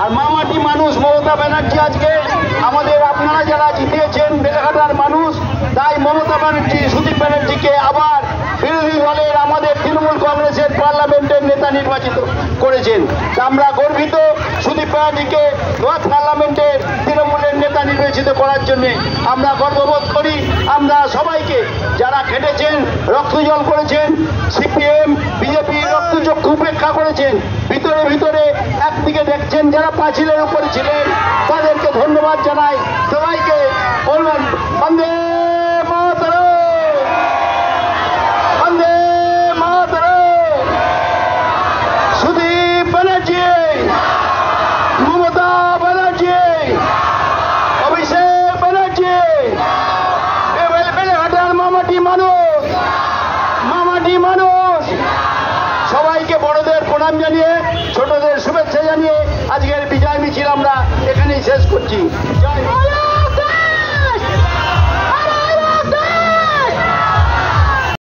আর মামাটি মানুষ মমতা ব্যানার্জি আজকে আমাদের, আপনারা যারা জিতিয়েছেন বেলেঘাটার মানুষ, তাই মমতা ব্যানার্জি সুদীপ ব্যানার্জিকে আবার বিরোধী দলের আমাদের তৃণমূল কংগ্রেসের পার্লামেন্টের নেতা নির্বাচিত করেছেন। আমরা গর্বিত সুদীপ ব্যানার্জিকে নর্থ পার্লামেন্টের তৃণমূলের নেতা নির্বাচিত করার জন্য আমরা গর্ববোধ করি। আমরা সবাইকে যারা খেটেছেন, রক্তজল করেছেন, সিপিএম বিজেপি রক্তচক্ষু উপেক্ষা করেছেন, ভিতরে ভিতরে একদিকে দেখছেন যারা পাঁচিলের উপরে ছিলেন, তাদেরকে ধন্যবাদ জানাই। সবাইকে বলবেন বন্দে মাতরম, বন্দে মাতরম। সুদীপ ব্যানার্জি, মমতা ব্যানার্জি, অভিষেক ব্যানার্জি, বেলেঘাটার মামাটি মানুষ, মামাটি মানুষ, সবাইকে বড়দের প্রণাম জানিয়ে ছোটদের শুভেচ্ছা জানিয়ে আজকের বিজয় মিছিল আমরা এখানেই শেষ করছি। জয়